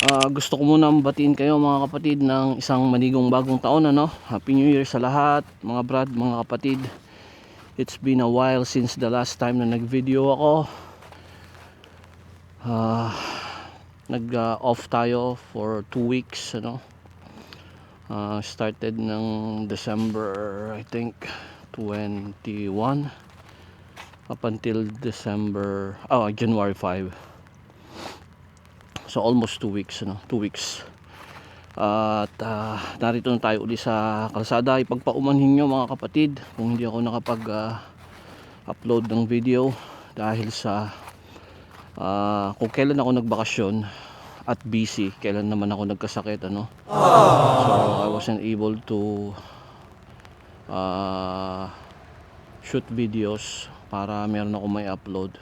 Gusto ko munang batiin kayo mga kapatid ng isang manigong bagong taon, ano? Happy New Year sa lahat, mga brad, mga kapatid. It's been a while since the last time na nag-video ako. Nag-off tayo for 2 weeks, ano? Started ng December, I think, 21 up until January 5. So almost 2 weeks, ano? 2 weeks. At narito na tayo ulit sa kalsada. Ipagpaumanhin nyo mga kapatid kung hindi ako nakapag-upload ng video dahil sa kung kailan ako nagbakasyon at busy, kailan naman ako nagkasakit, ano. So I wasn't able to shoot videos para meron ako may upload.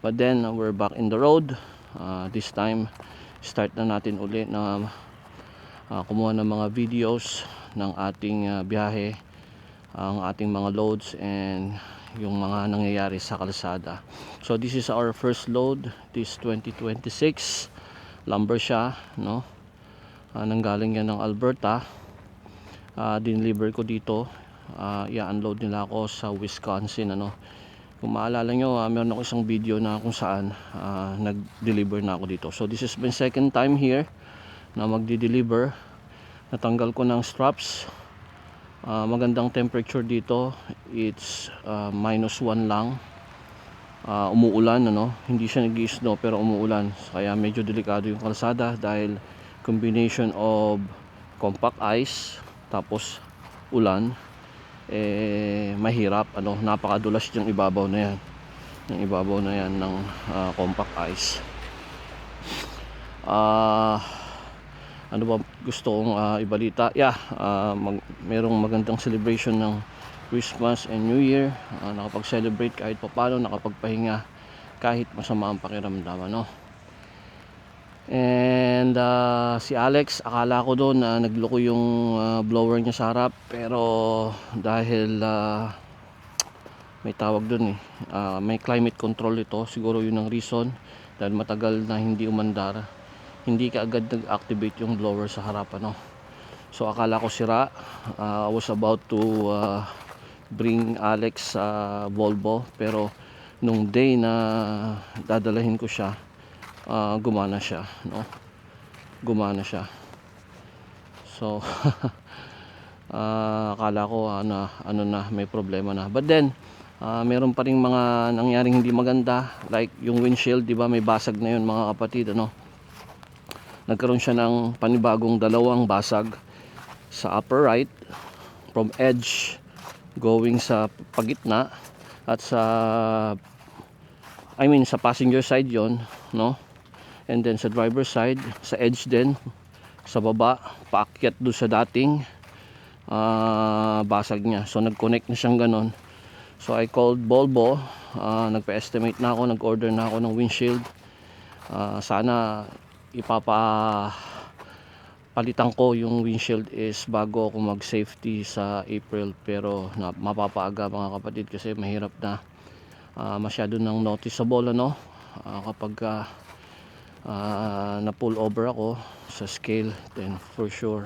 But then we're back in the road. This time start na natin ulit na kumuha ng mga videos ng ating biyahe, ang ating mga loads and yung mga nangyayari sa kalsada. So this is our first load this 2026 lumber siya, no? Nanggaling yan ng Alberta. Dineliver ko dito. I-unload nila ako sa Wisconsin, ano. Kung maalala nyo, meron ako isang video na kung saan nag-deliver na ako dito. So this is my second time here na magdi-deliver. Natanggal ko ng straps. Magandang temperature dito. It's -1 lang. Umuulan, ano. Hindi siya nag-i-snow pero umuulan. Kaya medyo delikado yung kalsada dahil combination of compact ice tapos ulan, mahirap, ano. Napakadulas yung ibabaw na yan. Yung ibabaw na yan ng compact ice. Ano ba gusto kong ibalita? Merong magandang celebration ng Christmas and New Year. Nakapag-celebrate kahit paano, nakapagpahinga kahit masama ang pakiramdam, ano. And si Alex, akala ko doon na nagloko yung blower niya sa harap, pero dahil may tawag doon may climate control ito, siguro yun ang reason, dahil matagal na hindi umandar, hindi ka agad nag-activate yung blower sa harap, ano. So akala ko sira. I was about to bring Alex sa Volvo, pero nung day na dadalahin ko siya, gumana siya, no? Gumana siya. So akala ko ano na, may problema na. But then meron pa ring mga nangyaring hindi maganda, like yung windshield, di ba, may basag na yun mga kapatid, ano. Nagkaroon siya ng panibagong dalawang basag sa upper right, from edge going sa pagitna, at sa passenger side yon, no, and then sa driver side, sa edge din, sa baba, paakyat doon sa dating basag niya. So nag-connect na siyang ganon. So I called Volvo. Nagpa-estimate na ako, nag-order na ako ng windshield. Sana palitan ko yung windshield is bago ako mag safety sa April, pero mapapaaga mga kapatid kasi mahirap na, masyado nang noticeable, ano, kapag na pull over ako sa scale, then for sure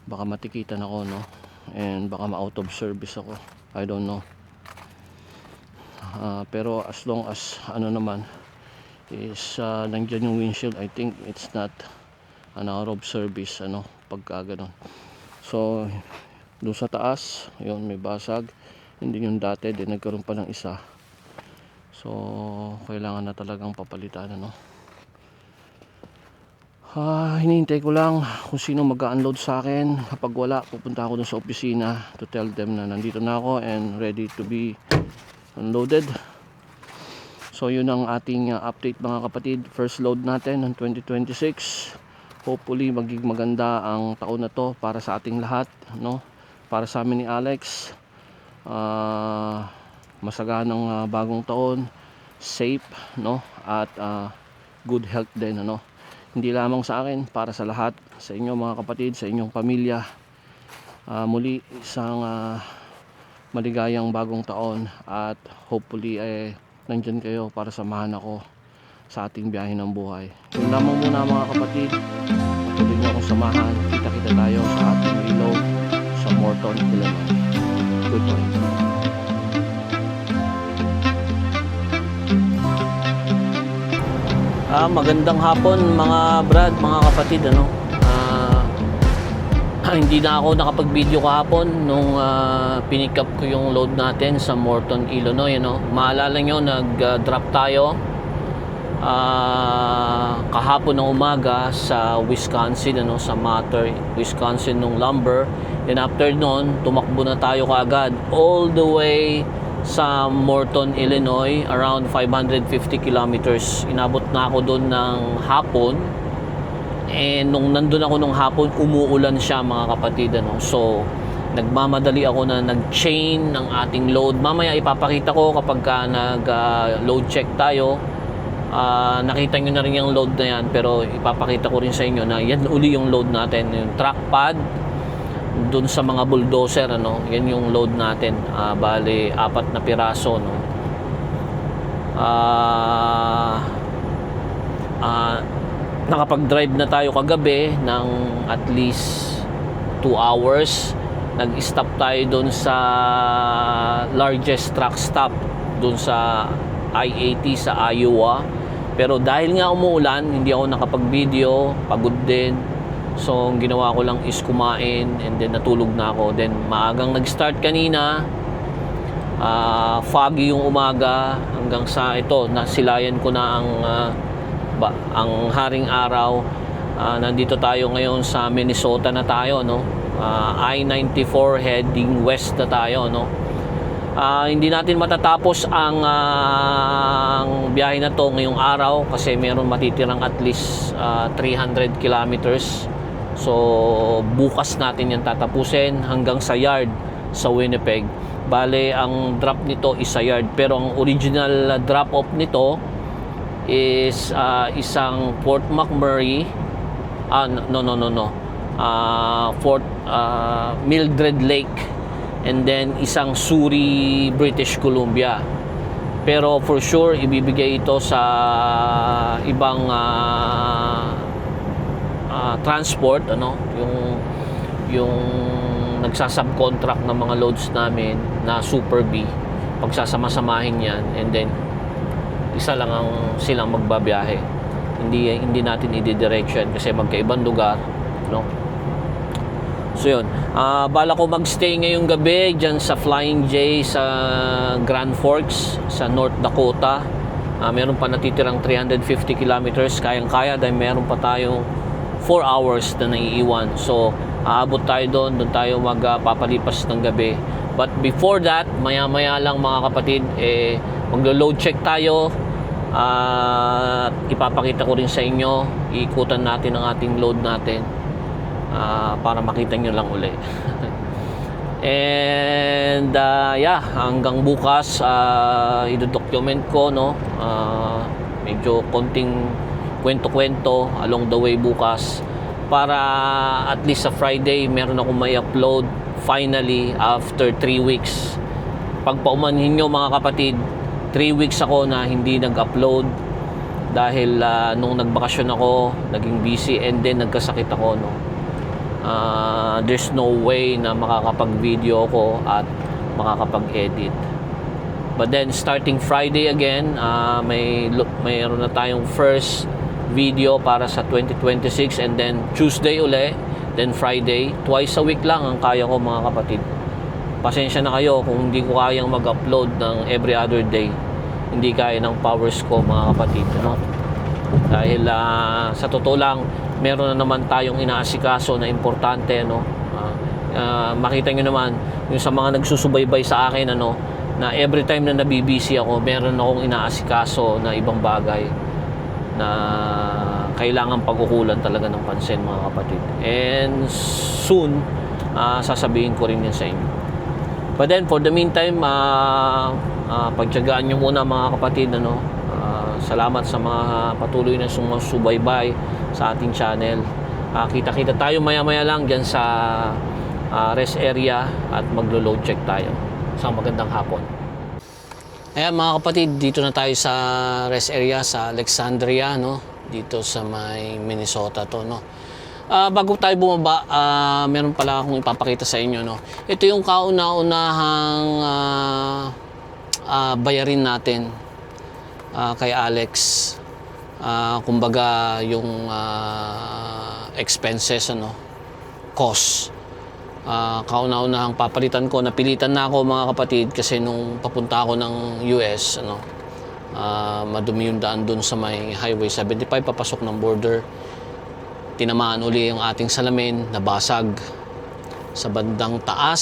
baka matikitan ako, no, and baka ma-out of service ako, I don't know. Pero as long as ano naman is nandiyan yung windshield, I think it's not an out of service, ano, pagka ganun. So doon sa taas, yun, may basag, hindi yung dati, din nagkaroon pa ng isa. So kailangan na talagang papalitan, ano. Hinihintay ko lang kung sino mag-unload sa akin. Kapag wala, pupunta ako dun sa opisina to tell them na nandito na ako and ready to be unloaded. So yun ang ating update mga kapatid. First load natin ng 2026. Hopefully maging maganda ang taon na to para sa ating lahat, no? Para sa amin ni Alex, masaganang bagong taon, safe, no? At good health din, ano? Hindi lamang sa akin, para sa lahat, sa inyo mga kapatid, sa inyong pamilya. Muli isang maligayang bagong taon, at hopefully nandyan kayo para samahan ako sa ating biyahe ng buhay. Yun lamang muna mga kapatid, patuloy niyo akong samahan. Kita-kita tayo sa ating reload sa Morton, Illinois. Good morning. Magandang hapon mga brad, mga kapatid, ano. Hindi na ako nakapag-video kahapon nung pinick up ko yung load natin sa Morton, Illinois, ano. Maalala nyo, nag-drop tayo kahapon ng umaga sa Wisconsin, ano, sa Mater, Wisconsin, nung lumber. Then after noon, tumakbo na tayo kaagad all the way sa Morton, Illinois, around 550 kilometers. Inabot na ako doon ng hapon. And nung nandun ako nung hapon, umuulan siya mga kapatid, ano. So nagmamadali ako na nag-chain ng ating load. Mamaya ipapakita ko kapag nag-load check tayo. Nakita nyo na rin yung load na yan, pero ipapakita ko rin sa inyo na yan uli yung load natin, yung track pad dun sa mga bulldozer, ano. Yan yung load natin, bali 4 na piraso, no. Nakapag-drive na tayo kagabi ng at least 2 hours. Nag-stop tayo dun sa largest truck stop dun sa I-80 sa Iowa. Pero dahil nga umuulan, hindi ako nakapag-video, pagod din. So ang ginawa ko lang is kumain and then natulog na ako. Then maagang nag-start kanina, foggy yung umaga hanggang sa ito, nasilayan ko na ang haring araw. Nandito tayo ngayon sa Minnesota na tayo, no. I-94 heading west na tayo, no. Hindi natin matatapos ang biyahe na to ngayong araw kasi meron matitirang at least 300 kilometers. So bukas natin yan tatapusin hanggang sa yard sa Winnipeg. Bale ang drop nito is sa yard, pero ang original drop off nito is isang Fort McMurray, Fort Mildred Lake, and then isang Surrey, British Columbia. Pero for sure ibibigay ito sa ibang transport, ano, yung nagsasubcontract ng mga loads namin na Super B. Pagsasama-samahin yan, and then isa lang ang silang magbabiyahe. Hindi natin i-direction kasi magkaibang lugar, no. So yun, bala ko magstay ngayong gabi dyan sa Flying J sa Grand Forks sa North Dakota. Meron pa natitirang 350 kilometers, kayang-kaya dahil meron pa tayong 4 hours na naiiwan. So aabot tayo doon tayo magpapalipas ng gabi. But before that, maya-maya lang mga kapatid, maglo-load check tayo. Ipapakita ko rin sa inyo, iikutan natin ang ating load natin para makita nyo lang uli. And hanggang bukas i-document ko, no. Medyo konting kwento-kwento along the way bukas para at least sa Friday meron akong may upload finally after 3 weeks. Pagpaumanhin nyo mga kapatid, 3 weeks ako na hindi nag-upload dahil nung nagbakasyon ako, naging busy, and then nagkasakit ako, no. There's no way na makakapag-video ako at makakapag-edit. But then starting Friday again, mayroon na tayong first video para sa 2026, and then Tuesday uli, then Friday. Twice a week lang ang kaya ko mga kapatid. Pasensya na kayo kung hindi ko kayang mag-upload ng every other day. Hindi kaya ng powers ko mga kapatid, no? Dahil sa totoo lang, meron na naman tayong inaasikaso na importante, no? Makita nyo naman yung sa mga nagsusubaybay sa akin, ano, na every time na nabibisi ako, meron akong inaasikaso na ibang bagay na kailangan pagkukulan talaga ng pansin mga kapatid. And soon sasabihin ko rin yan sa inyo. But then for the meantime, pagtiyagaan nyo muna mga kapatid, ano. Salamat sa mga patuloy na sumusubaybay sa ating channel. Kita-kita tayo maya-maya lang dyan sa rest area at maglo-load check tayo. Isang magandang hapon. Ayan mga kapatid, dito na tayo sa rest area sa Alexandria, no? Dito sa may Minnesota to, no? Bago tayo bumaba, meron pala akong ipapakita sa inyo, no? Ito yung kauna-unahang bayarin natin kay Alex. Kumbaga yung expenses, ano? Cost. Kauna-unahang papalitan ko, napilitan na ako mga kapatid kasi nung papunta ako ng US, ano, madumi yung daan dun sa may Highway 75 papasok ng border. Tinamaan uli yung ating salamin, nabasag sa bandang taas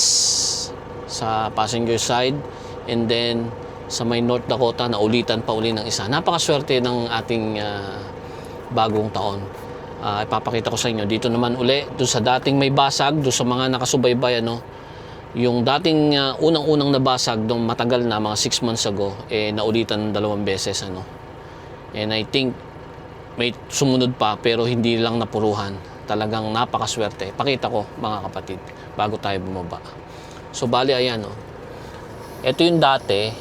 sa passenger side, and then sa may North Dakota naulitan pa uli ng isa. Napakaswerte ng ating bagong taon. Ipapakita ko sa inyo dito naman uli doon sa dating may basag, doon sa mga nakasubaybay, ano, yung dating unang-unang nabasag nung matagal na, mga 6 months ago, naulitan 2 beses, ano. And I think may sumunod pa pero hindi lang napuruhan. Talagang napakaswerte. Pakita ko mga kapatid bago tayo bumaba. So bali ayan, no. Ito yung dati,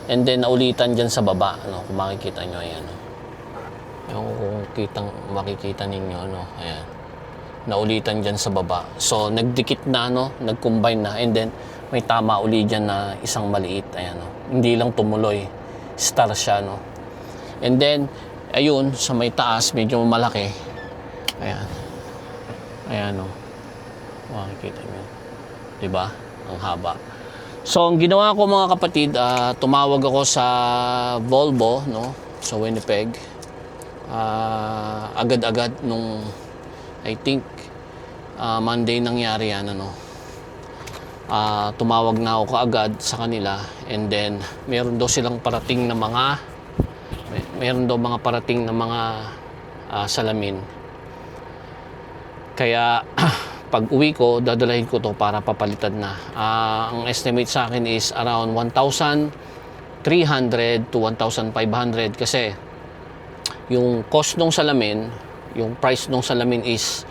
and then naulitan dyan sa baba, ano, kung makikita nyo, ayan, no. Yung makikita ninyo, no, ayan, naulitan dyan sa baba. So nagdikit na, no, nag-combine na, and then may tama uli dyan na isang maliit, ayan, no. Hindi lang tumuloy, star siya, no. And then ayun sa may taas medyo malaki, ayan, ayan, no, makikita nyo, diba, ang haba. So ang ginawa ko mga kapatid, tumawag ako sa Volvo, no, sa Winnipeg. Agad-agad nung I think Monday nangyari yan, ano. Tumawag na ako kaagad sa kanila, and then meron daw silang parating na mga salamin. Kaya pag uwi ko, dadalahin ko to para papalitan na. Ang estimate sa akin is around 1,300 to 1,500 kasi yung cost ng salamin, yung price ng salamin is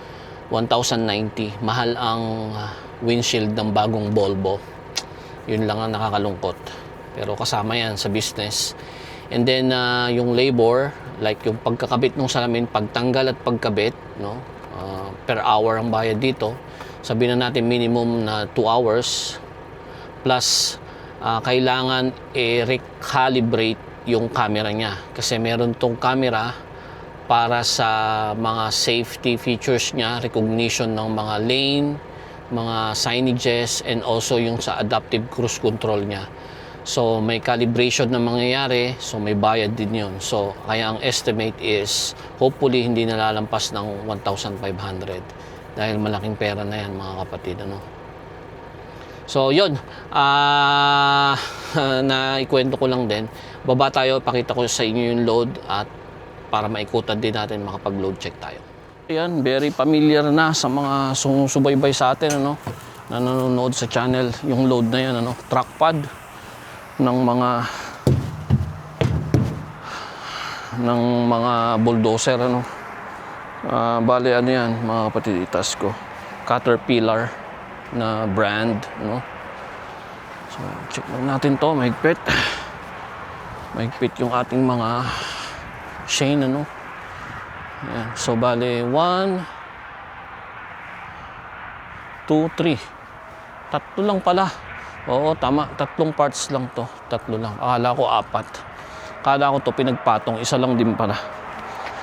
1,090. Mahal ang windshield ng bagong Volvo. Yun lang ang nakakalungkot. Pero kasama yan sa business. And then yung labor, like yung pagkakabit ng salamin, pagtanggal at pagkabit, no? Per hour ang bayad dito. Sabihin na natin minimum na 2 hours. Plus kailangan i-recalibrate yung camera niya kasi meron tong camera para sa mga safety features niya, recognition ng mga lane, mga signages, and also yung sa adaptive cruise control niya. So may calibration na mangyayari, so may bayad din yun. So kaya ang estimate is hopefully hindi nalalampas ng 1,500 dahil malaking pera na yan mga kapatid, ano. So yun, na ikwento ko lang din. Baba tayo, pakita ko sa inyo yung load at para maikutan din natin, makapag-load check tayo. Ayan, very familiar na sa mga sumusubaybay sa atin, ano, na nanonood sa channel, yung load na yan, ano, track pad ng mga bulldozer, ano. Bale ano yan mga kapatid, itas ko, Caterpillar na brand, no. So check lang natin to, mahigpit yung ating mga chain, ano. Ayan. So bale 1, 2, 3, tatlo lang pala. Oo, tama, 3 parts lang to, 3 lang. Akala ko 4, akala ko to pinagpatong, isa lang din pala.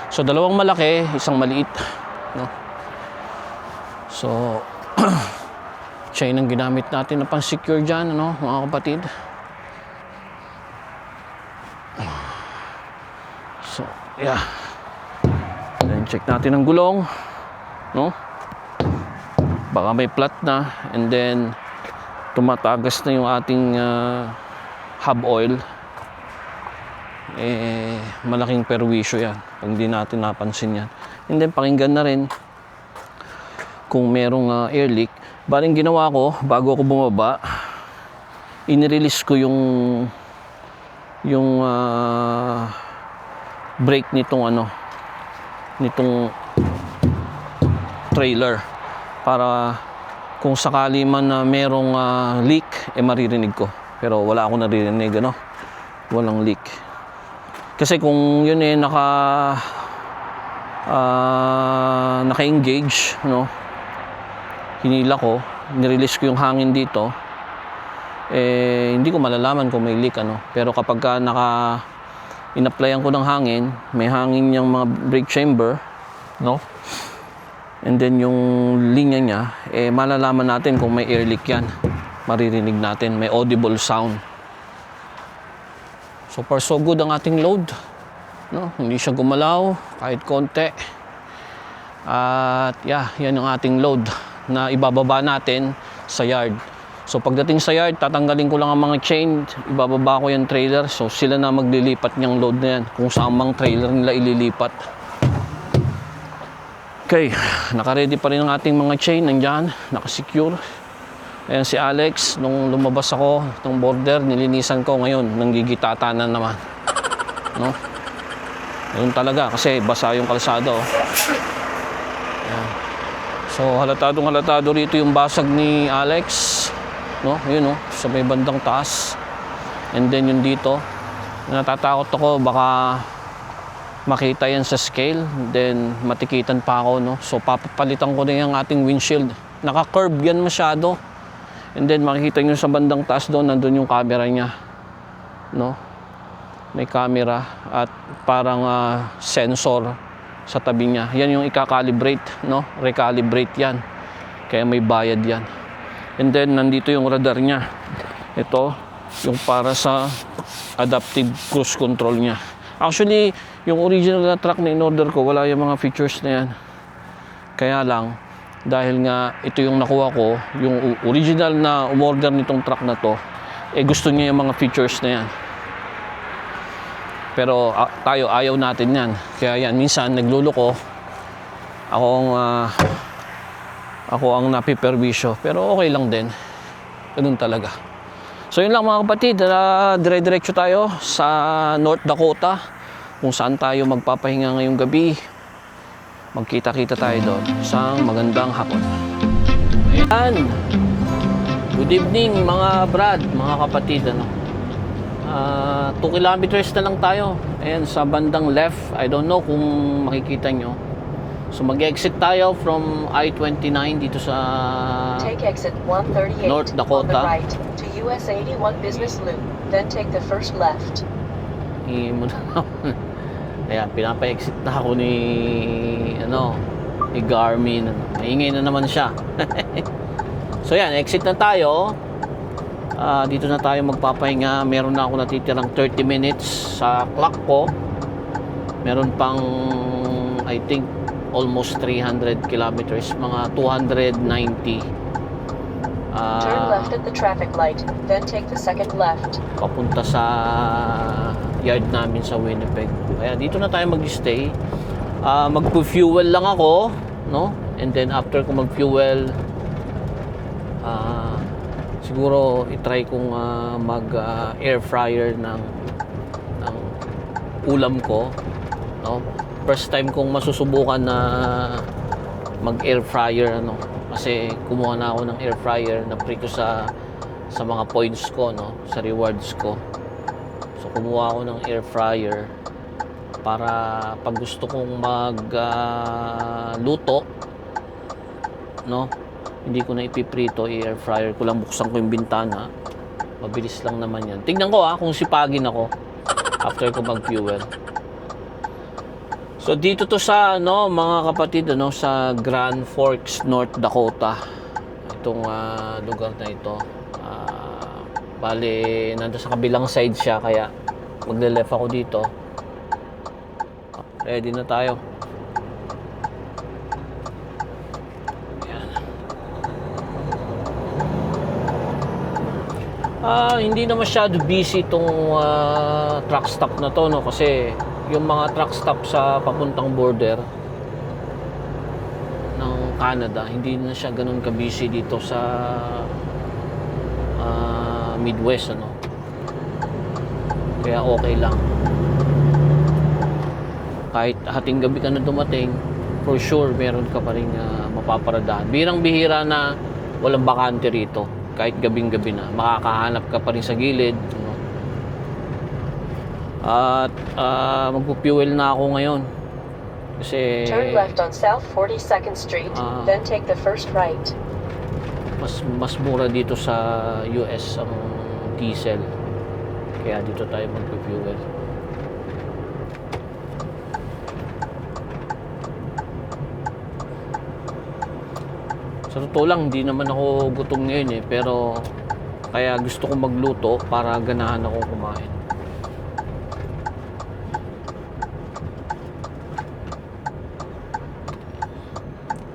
So 2 malaki, isang maliit, no. So chain ang ginamit natin na pang-secure dyan, ano, mga kapatid. So yeah, then check natin ang gulong, no. Baka may flat na, and then tumatagas na yung ating hub oil. Malaking perwisyo yan pag hindi natin napansin yan. And then pakinggan na rin kung merong air leak. Baling ginawa ko bago ako bumaba, inirelease ko yung brake nitong trailer para kung sakali man na merong leak, maririnig ko. Pero wala akong naririnig, ano. walang leak. Kasi kung yun eh naka-engage, no, hinila ko, nirelease ko yung hangin dito, eh hindi ko malalaman kung may leak, ano. Pero kapag in-applyan ko ng hangin, may hangin yung mga brake chamber, no, and then yung linya niya, eh malalaman natin kung may air leak yan. Maririnig natin, may audible sound. So far so good ang ating load, no? Hindi siya gumalaw kahit konti. At yeah, yan ang ating load na ibababa natin sa yard. So pagdating sa yard, tatanggalin ko lang ang mga chain, ibababa ko yung trailer. So sila na maglilipat niyang load na yan kung saan mang trailer nila ililipat. Okay, naka-ready pa rin ang ating mga chain, nandyan, naka-secure. Ayan si Alex, nung lumabas ako ng border, nilinisan ko, ngayon nanggigitata na naman, no? Yun talaga kasi basa yung kalsada, oh. Ayan. So halatado rito yung basag ni Alex, no? Yun, oh, sa may bandang taas. And then yung dito, natatakot ako baka makita yan sa scale, then matikitan pa ako, no? So papapalitan ko na yung ating windshield. Naka-curve yan masyado. And then makikita nyo sa bandang taas doon, nandun yung camera niya, no? May camera at parang sensor sa tabi niya. Yan yung i-calibrate, no? Recalibrate yan. Kaya may bayad yan. And then nandito yung radar niya. Ito yung para sa adaptive cruise control niya. Actually, yung original na truck na in-order ko, wala yung mga features na yan. Kaya lang, dahil nga ito yung nakuha ko, yung original na umorder nitong truck na to, eh gusto niya yung mga features na yan. Pero tayo ayaw natin yan. Kaya yan, minsan nagluluko. Ako ang napiperwisyo. Pero okay lang din. Ganun talaga. So yun lang mga kapatid, dire-diretso tayo sa North Dakota, kung saan tayo magpapahinga ngayong gabi. Magkita-kita tayo doon. Isang magandang hapon. Ayan. Good evening mga brad, mga kapatid. 2 kilometers na lang tayo. Ayan, sa bandang left. I don't know kung makikita nyo. So mag-exit tayo from I-29 dito sa Take exit 138 North Dakota. on the right to US 81 Business Loop. Then take the first left. Ayan, pinapa-exit na ako ni Garmin. Maingay na naman siya. So yan, exit na tayo. Dito na tayo magpapahinga. Meron na ako natitirang 30 minutes sa clock ko. Meron pang I think almost 300 kilometers, mga 290. Turn left at the traffic light, then take the second left. Papunta sa yard namin sa Winnipeg. Kaya dito na tayo mag-stay. Magpo-fuel lang ako, no? And then after ko mag-fuel, siguro i-try kong mag-air fryer ng ulam ko, no? First time kong masusubukan na mag-air fryer, ano? Kasi kumuha na ako ng air fryer na pre ko sa mga points ko, no? Sa rewards ko. So kumuha ako ng air fryer para pag gusto kong luto, no? Hindi ko na ipiprito, i-air fryer ko lang, buksan ko yung bintana. Mabilis lang naman yan. Tingnan ko kung sipagin ako after ko mag-fuel. So dito to sa mga kapatid, sa Grand Forks, North Dakota. Itong lugar na ito. Bale, nandun sa kabilang side siya, kaya magle-left ako dito. Ready na tayo. Hindi na masyado busy itong truck stop na to, no? Kasi yung mga truck stop sa papuntang border ng Canada, hindi na siya ganun ka-busy dito sa Midwest, ano? Kaya okay lang. Kahit hating gabi ka na dumating, for sure meron ka pa rin mapaparadahan. Birang-bihira na walang bakante rito. Kahit gabing-gabi na, makakahanap ka pa rin sa gilid, At magpo-fuel na ako ngayon. Kasi Turn left on South 42nd Street, then take the first right. mas mura dito sa US ang diesel. Kaya dito tayo magpo-fuel. Sa totoo lang, hindi naman ako gutom ngayon eh. Pero kaya gusto ko magluto para ganahan ako kumain.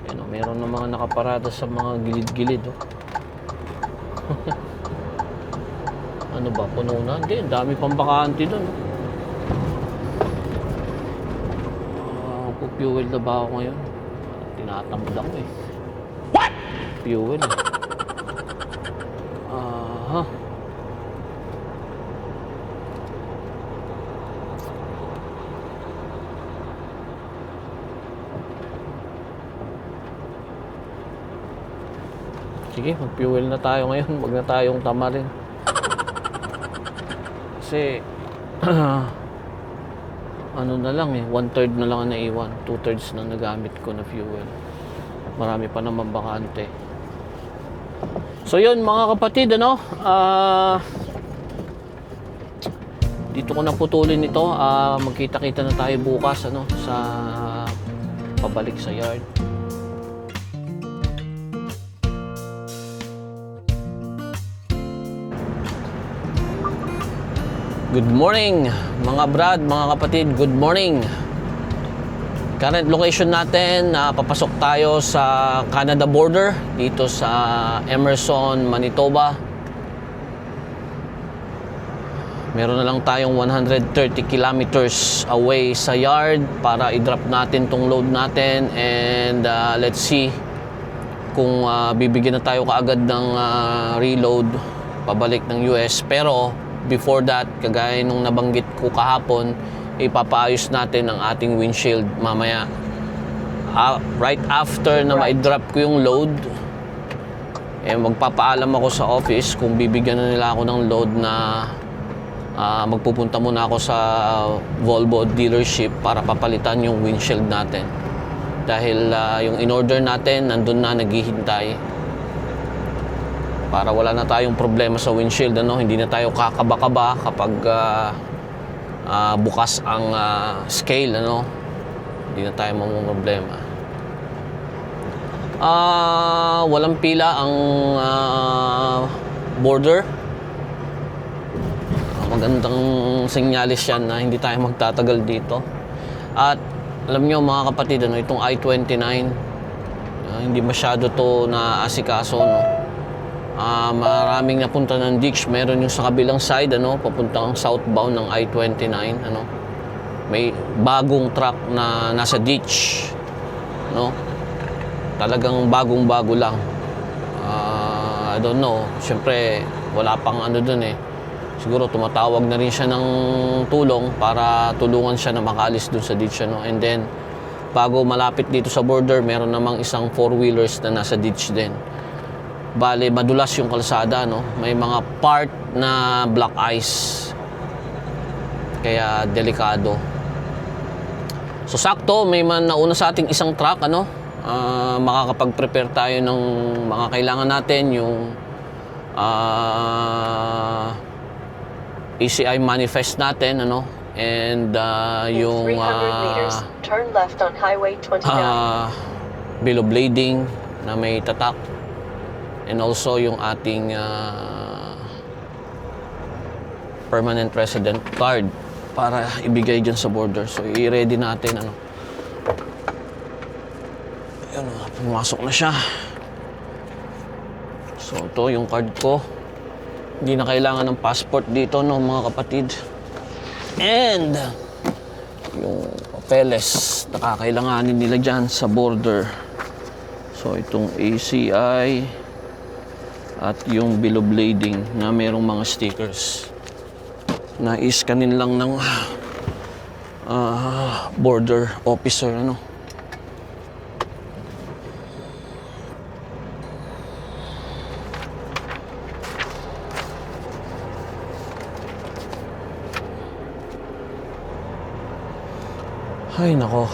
Yan, meron na mga nakaparada sa mga gilid-gilid. Oh. Ano ba? Puno na? Hindi, ang dami pang bakante doon. Fuel na ba ako ngayon? Tinatamad ako eh. What? Fuel. Aha. Sige, mag-fuel na tayo ngayon. Huwag na tayong tamarin. Kasi ano na lang eh, 1/3 na lang ang naiwan, 2/3 na nagamit ko na fuel. Marami pa naman bakante. So yun mga kapatid, ano, dito ko na putulin ito. Magkita-kita na tayo bukas, ano, sa pabalik sa yard. Good morning mga brad, mga kapatid, good morning. Current location natin, papasok tayo sa Canada border dito sa Emerson, Manitoba. Meron na lang tayong 130 kilometers away sa yard para i-drop natin tong load natin, and let's see kung bibigyan na tayo kaagad ng reload pabalik ng US. Pero before that, kagaya nung nabanggit ko kahapon, ipapaayos natin ang ating windshield mamaya. Right after na ma-drop ko yung load, magpapaalam ako sa office kung bibigyan na nila ako ng load na magpupunta muna ako sa Volvo dealership para papalitan yung windshield natin. Dahil yung in-order natin, nandun na, naghihintay. Para wala na tayong problema sa windshield, ano? Hindi na tayo kakaba-kaba kapag bukas ang scale, ano? Hindi na tayo mamumroblema. Walang pila ang border. Magandang senyalis yan na hindi tayo magtatagal dito. At alam nyo mga kapatid, ano, itong I-29, hindi masyado to na asikaso, no? Maraming napunta ng ditch. Meron yung sa kabilang side, ano, papuntang southbound ng I-29, ano. May bagong truck na nasa ditch, no. Talagang bagong-bago lang. I don't know. Siyempre, wala pang ano dun eh. Siguro tumatawag na rin siya ng tulong para tulungan siya na makaalis dun sa ditch, ano. And then, bago malapit dito sa border, meron namang isang 4-wheelers na nasa ditch din. Bale, madulas yung kalsada, no? May mga part na black ice. Kaya delikado. So sakto, may man nauna sa ating isang truck, ano? Makakapag-prepare tayo ng mga kailangan natin, yung ACI manifest natin, ano? And yung 300 meters, turn left on Highway 29. bill of lading na may tatak. And also yung ating permanent resident card para ibigay dyan sa border. So i-ready natin, ano. Ayun, pumasok na siya. So ito yung card ko. Hindi na kailangan ng passport dito, no, mga kapatid. And yung papeles na kakailanganin nila dyan sa border. So itong ACI at yung bill of lading na merong mga stickers na iskanin lang ng border officer, ano. Ay, nako.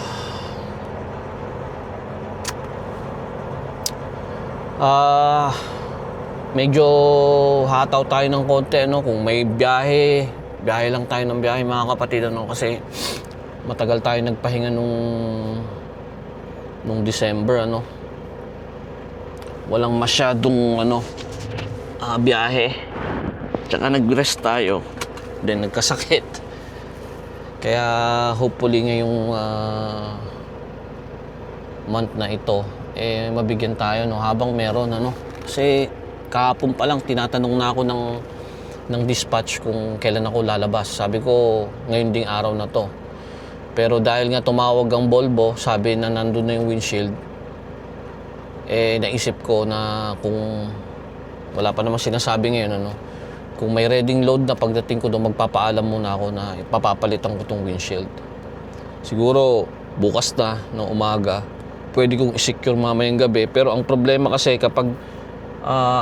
Medyo hataw tayo ng konti, ano, kung may biyahe lang tayo ng biyahe, mga kapatid, ano, kasi matagal tayo nagpahinga nung December, ano. Walang masyadong, ano, biyahe. Tsaka nag-rest tayo, then nagkasakit. Kaya hopefully ngayong month na ito, mabigyan tayo, no, habang meron, ano. Kasi kahapon pa lang tinatanong na ako ng dispatch kung kailan ako lalabas. Sabi ko ngayon ding araw na to. Pero dahil nga tumawag ang Volvo, sabi na nandun na yung windshield, naisip ko na kung wala pa namang sinasabi ngayon, ano, kung may reading load na pagdating ko doon, magpapaalam muna ako na ipapapalitan ko tong windshield. Siguro bukas na ng umaga pwede kong i-secure mamayang gabi. Pero ang problema kasi kapag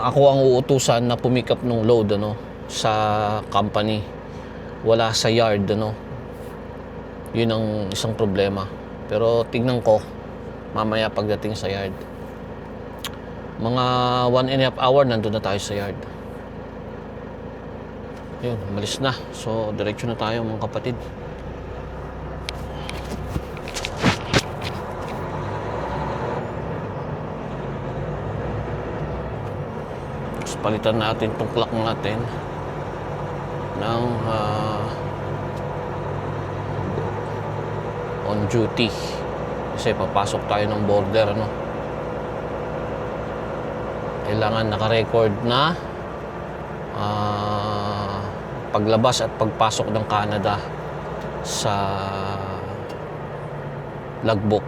ako ang uutusan na pumick up ng load, ano, sa company, wala sa yard, ano, yun ang isang problema. Pero tignan ko mamaya pagdating sa yard, mga 1.5 hour nandun na tayo sa yard. Yun, malis na. So diretso na tayo, mga kapatid. Palitan natin itong clock natin ng on duty kasi papasok tayo ng border, ano. Kailangan naka-record na paglabas at pagpasok ng Canada sa logbook.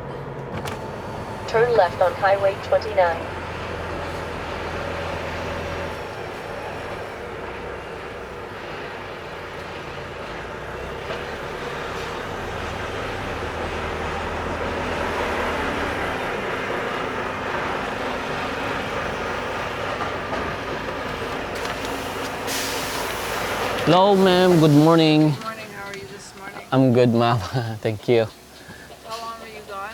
Turn left on Highway 29. Hello, ma'am. Good morning. Good morning. How are you this morning? I'm good, ma'am. Thank you. How long were you gone?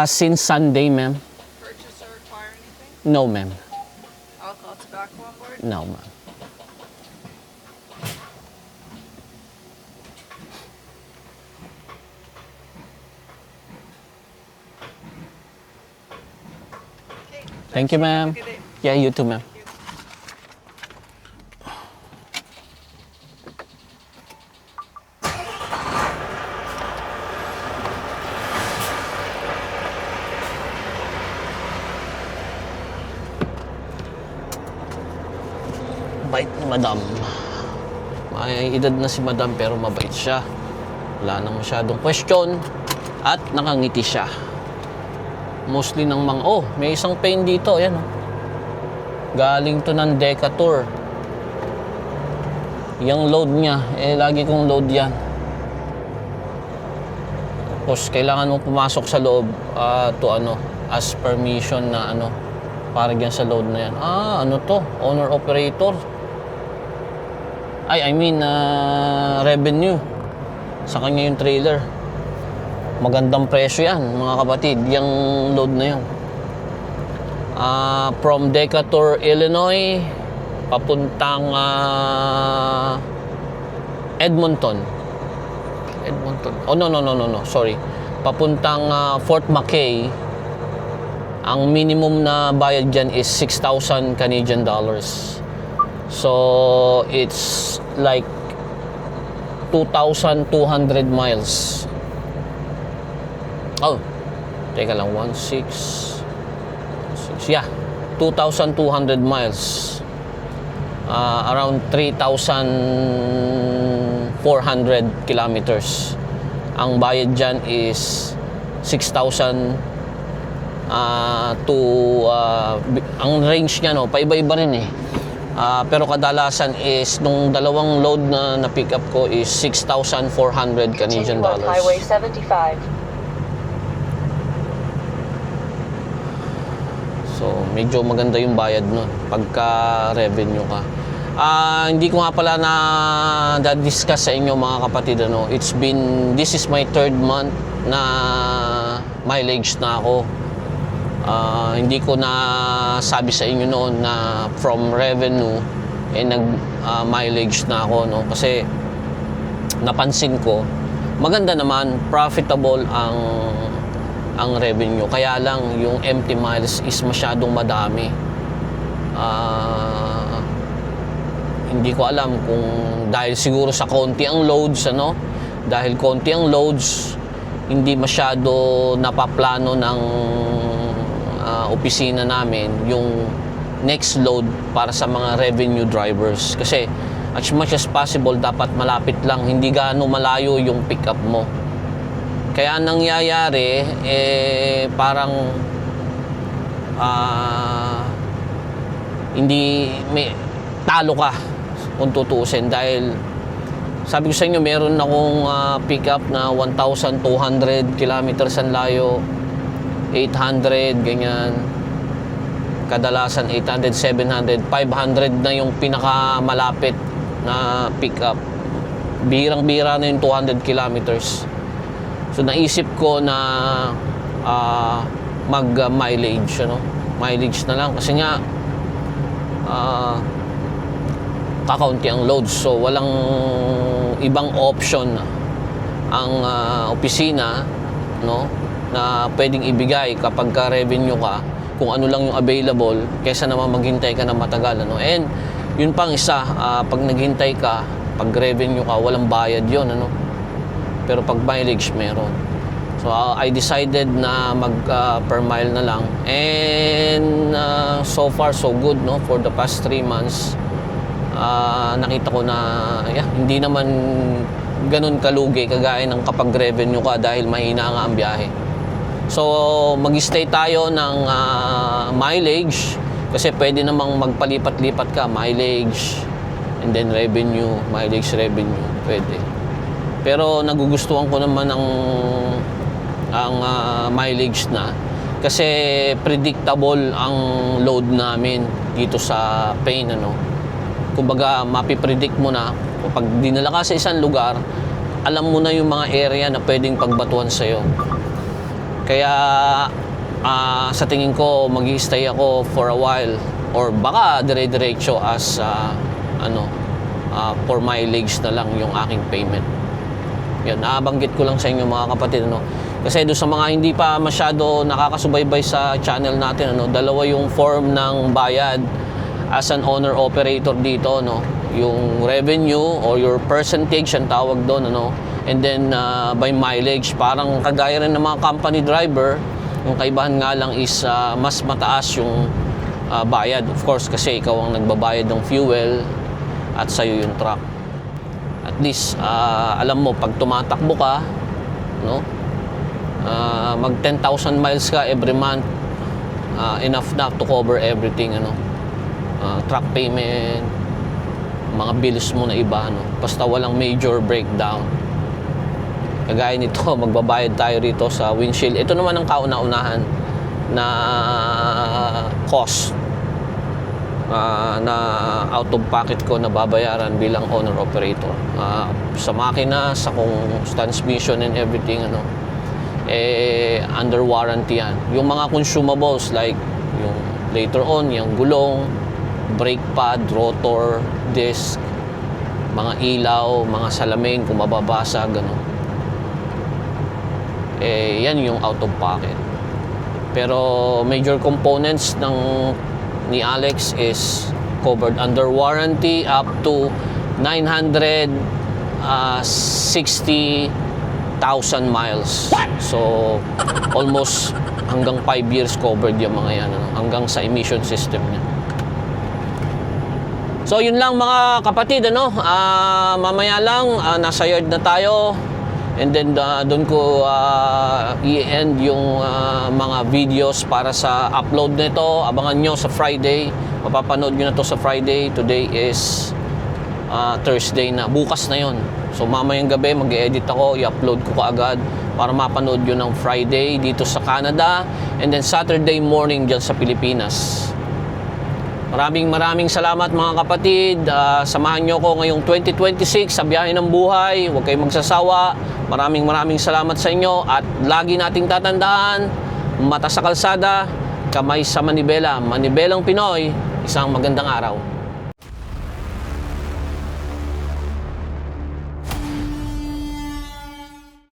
Since Sunday, ma'am. Purchase or require anything? No, ma'am. Alcohol, tobacco on board? No, ma'am. Okay. Thank you, ma'am. Good day. Yeah, you too, ma'am. Bait ni madam. May edad na si madam pero mabait siya. Wala nang masyadong question at nakangiti siya. Mostly ng mga, may isang pain dito, ayan, oh. Galing to ng Decatur. Yung load niya, lagi kong load yan. Tapos kailangan mo pumasok sa loob as permission na para dyan sa load na yan. Ano to? Owner operator. Revenue. Sa kanya yung trailer. Magandang presyo yan, mga kapatid. Yung load na yan. From Decatur, Illinois, papuntang Edmonton. No. Sorry. Papuntang Fort Mackay. Ang minimum na bayad dyan is 6,000 Canadian dollars. So, it's like 2,200 miles. Teka lang, 2,200 miles. Around 3,400 kilometers. Ang bayad dyan is 6,000 ang range niya, paiba-iba rin eh. Pero kadalasan is nung dalawang load na pick up ko is 6,400 Canadian Continue on dollars. Highway 75. So, medyo maganda yung bayad nun pagka revenue ka. Hindi ko nga pala na discuss sa inyo, mga kapatid, this is my third month na mileage na ako. Hindi ko na sabi sa inyo noon na from revenue nag mileage na ako, no? Kasi napansin ko maganda naman, profitable ang revenue, kaya lang yung empty miles is masyadong madami. Hindi ko alam kung dahil siguro sa konti ang loads, ano? Dahil konti ang loads, hindi masyado napaplano ng opisina namin yung next load para sa mga revenue drivers. Kasi as much as possible, dapat malapit lang, hindi gaano malayo yung pick up mo. Kaya nangyayari, parang hindi may talo ka kung tutuusin, dahil sabi ko sa inyo, meron akong pick up na 1,200 kilometers ang layo, 800 ganyan, kadalasan 800, 700, 500 na yung pinakamalapit na pick up. Bihirang-bihira na yung 200 kilometers. So naisip ko na mag-mileage, ano? Mileage na lang kasi nga kakaunti ang loads, so walang ibang option ang opisina, no, na pwedeng ibigay kapag ka revenue ka, kung ano lang yung available, kaysa naman maghintay ka na matagal, ano. And yun pang isa, pag naghintay ka, pag revenue ka, walang bayad yun, ano. Pero pag mileage, meron. So I decided na mag per mile na lang, and so far so good, no, for the past 3 months. Nakita ko na hindi naman ganun kalugi kagaya ng kapag revenue ka, dahil mahina nga ang biyahe. So mag-stay tayo ng mileage, kasi pwede namang magpalipat-lipat ka, mileage and then revenue, mileage, revenue, pwede. Pero nagugustuhan ko naman ang mileage na, kasi predictable ang load namin dito sa Paine, ano. Kumbaga mapipredict mo na, kapag dinala ka sa isang lugar, alam mo na yung mga area na pwedeng pagbatuan sa'yo. Kaya sa tingin ko, mag-i-stay ako for a while, or baka dire-diretso as for mileage na lang yung aking payment. Yan, nabanggit ko lang sa inyo mga kapatid, ano. Kasi doon sa mga hindi pa masyado nakakasubaybay sa channel natin, ano, dalawa yung form ng bayad as an owner-operator dito, no? Yung revenue or your percentage ang tawag doon, ano? And then by mileage, parang kagaya rin ng mga company driver, yung kaibahan nga lang is mas mataas yung bayad, of course, kasi ikaw ang nagbabayad ng fuel at sa'yo yung truck. At least alam mo, pag tumatakbo ka, no, mag 10,000 miles ka every month, enough na to cover everything, ano. Truck payment, mga bills mo na iba, no? Basta walang major breakdown. Kagaya nito, magbabayad tayo rito sa windshield. Ito naman ang kauna-unahan na cost na out of pocket ko na babayaran bilang owner-operator. Sa makina, sa kung transmission and everything, ano, under warranty yan. Yung mga consumables like yung later on, yung gulong, brake pad, rotor, disc, mga ilaw, mga salamin kung mababasag, ano. Yan yung out of pocket. Pero major components ni Alex is covered under warranty up to 960,000 miles. So almost hanggang 5 years covered yung mga yan, ano, hanggang sa emission system niya. So yun lang mga kapatid, ano, mamaya lang nasa yard na tayo, and then doon ko i-end yung mga videos para sa upload nito. Abangan nyo sa Friday, mapapanood nyo na to sa Friday. Today is Thursday na, bukas na yon. So mamayang gabi mag-edit ako, i-upload ko kaagad para mapanood yun ng Friday dito sa Canada, and then Saturday morning dyan sa Pilipinas. Maraming salamat mga kapatid. Samahan nyo ko ngayong 2026 sa biyahe ng buhay. Huwag kayong magsasawa. Maraming salamat sa inyo. At lagi nating tatandaan, mata sa kalsada, kamay sa manibela. Manibelang Pinoy, isang magandang araw.